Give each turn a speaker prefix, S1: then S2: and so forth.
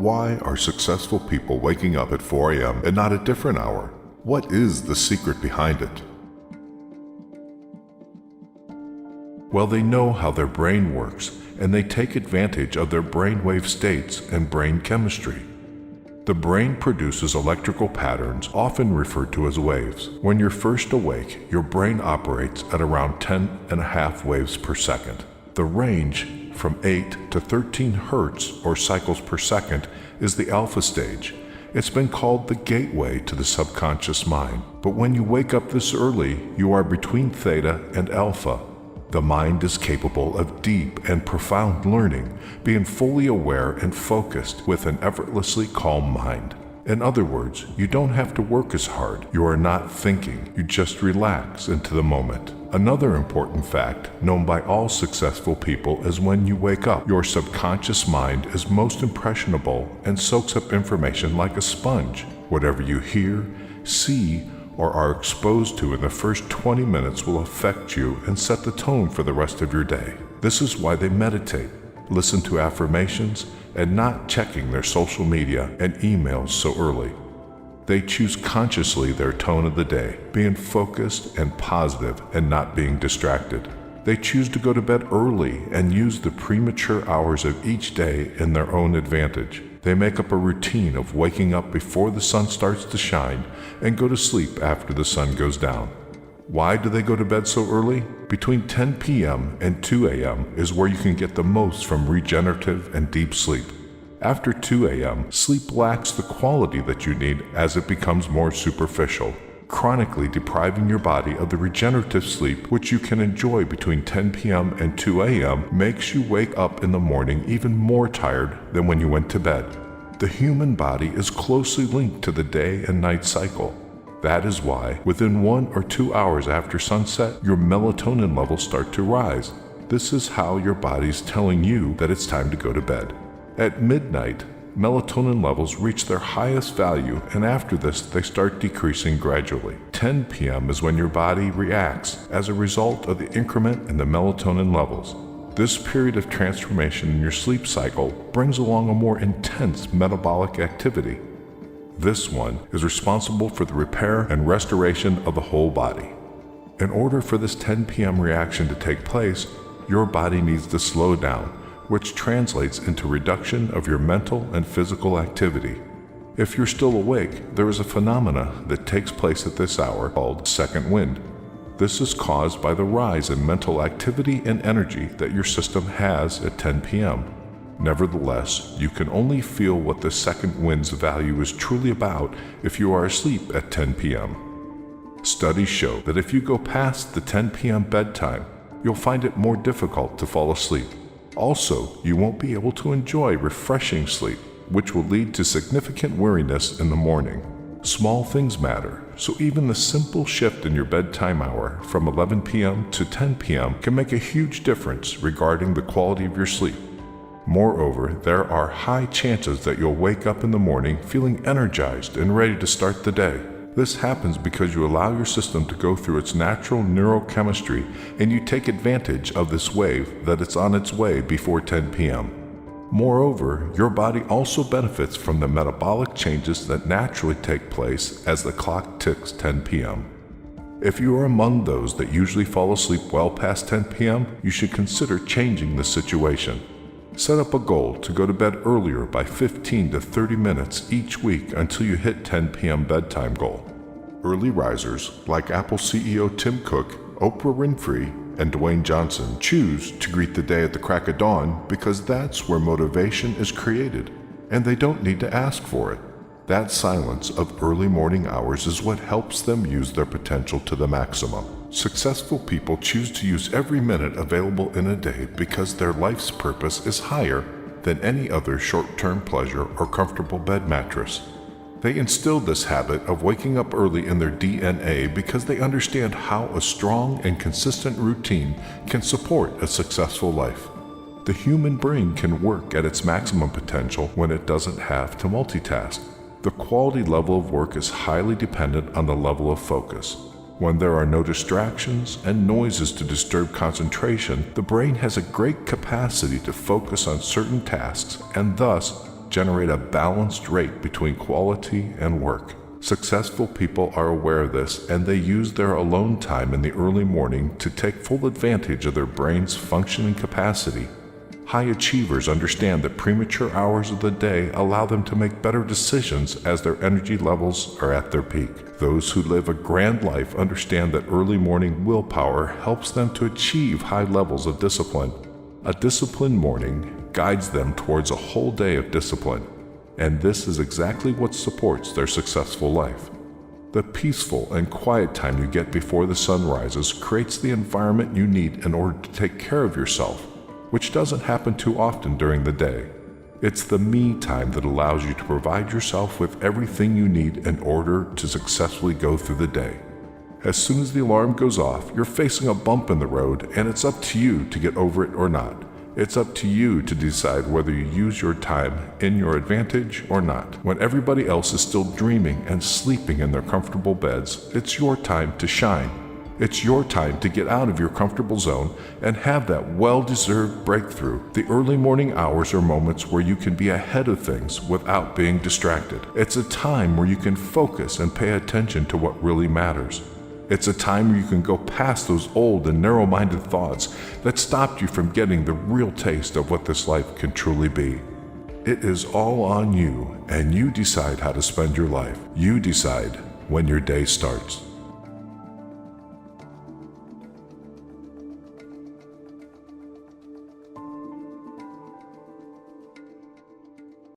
S1: Why are successful people waking up at 4 a.m. and not a different hour? What is the secret behind it? Well, they know how their brain works, and they take advantage of their brainwave states and brain chemistry. The brain produces electrical patterns, often referred to as waves. When you're first awake, your brain operates at around 10.5 waves per second. The range from 8 to 13 hertz or cycles per second is the alpha stage. It's been called the gateway to the subconscious mind. But when you wake up this early, you are between theta and alpha. The mind is capable of deep and profound learning, being fully aware and focused with an effortlessly calm mind. In other words, you don't have to work as hard. You are not thinking. You just relax into the moment. Another important fact known by all successful people is when you wake up, your subconscious mind is most impressionable and soaks up information like a sponge. Whatever you hear, see, or are exposed to in the first 20 minutes will affect you and set the tone for the rest of your day. This is why they meditate, listen to affirmations, and not checking their social media and emails so early. They choose consciously their tone of the day, being focused and positive and not being distracted. They choose to go to bed early and use the premature hours of each day in their own advantage. They make up a routine of waking up before the sun starts to shine and go to sleep after the sun goes down. Why do they go to bed so early? Between 10 p.m. and 2 a.m. is where you can get the most from regenerative and deep sleep. After 2 a.m., sleep lacks the quality that you need as it becomes more superficial, chronically depriving your body of the regenerative sleep which you can enjoy between 10 p.m. and 2 a.m. makes you wake up in the morning even more tired than when you went to bed. The human body is closely linked to the day and night cycle. That is why, within 1 or 2 hours after sunset, your melatonin levels start to rise. This is how your body's telling you that it's time to go to bed. At midnight, melatonin levels reach their highest value, and after this, they start decreasing gradually. 10 p.m. is when your body reacts as a result of the increment in the melatonin levels. This period of transformation in your sleep cycle brings along a more intense metabolic activity. This one is responsible for the repair and restoration of the whole body. In order for this 10 p.m. reaction to take place, your body needs to slow down, which translates into reduction of your mental and physical activity. If you're still awake, there is a phenomena that takes place at this hour called second wind. This is caused by the rise in mental activity and energy that your system has at 10 p.m. Nevertheless, you can only feel what the second wind's value is truly about if you are asleep at 10 p.m. Studies show that if you go past the 10 p.m. bedtime, you'll find it more difficult to fall asleep. Also, you won't be able to enjoy refreshing sleep, which will lead to significant weariness in the morning. Small things matter, so even the simple shift in your bedtime hour from 11 p.m. to 10 p.m. can make a huge difference regarding the quality of your sleep. Moreover, there are high chances that you'll wake up in the morning feeling energized and ready to start the day. This happens because you allow your system to go through its natural neurochemistry and you take advantage of this wave that it's on its way before 10 p.m. Moreover, your body also benefits from the metabolic changes that naturally take place as the clock ticks 10 p.m. If you are among those that usually fall asleep well past 10 p.m., you should consider changing the situation. Set up a goal to go to bed earlier by 15 to 30 minutes each week until you hit 10 p.m. bedtime goal. Early risers like Apple CEO Tim Cook, Oprah Winfrey, and Dwayne Johnson choose to greet the day at the crack of dawn because that's where motivation is created, and they don't need to ask for it. That silence of early morning hours is what helps them use their potential to the maximum. Successful people choose to use every minute available in a day because their life's purpose is higher than any other short-term pleasure or comfortable bed mattress. They instill this habit of waking up early in their DNA because they understand how a strong and consistent routine can support a successful life. The human brain can work at its maximum potential when it doesn't have to multitask. The quality level of work is highly dependent on the level of focus. When there are no distractions and noises to disturb concentration, the brain has a great capacity to focus on certain tasks and thus generate a balanced rate between quality and work. Successful people are aware of this, and they use their alone time in the early morning to take full advantage of their brain's functioning capacity. High achievers understand that premature hours of the day allow them to make better decisions as their energy levels are at their peak. Those who live a grand life understand that early morning willpower helps them to achieve high levels of discipline. A disciplined morning guides them towards a whole day of discipline, and this is exactly what supports their successful life. The peaceful and quiet time you get before the sun rises creates the environment you need in order to take care of yourself, which doesn't happen too often during the day. It's the me time that allows you to provide yourself with everything you need in order to successfully go through the day. As soon as the alarm goes off, you're facing a bump in the road, and it's up to you to get over it or not. It's up to you to decide whether you use your time in your advantage or not. When everybody else is still dreaming and sleeping in their comfortable beds, it's your time to shine. It's your time to get out of your comfortable zone and have that well-deserved breakthrough. The early morning hours are moments where you can be ahead of things without being distracted. It's a time where you can focus and pay attention to what really matters. It's a time where you can go past those old and narrow-minded thoughts that stopped you from getting the real taste of what this life can truly be. It is all on you, and you decide how to spend your life. You decide when your day starts.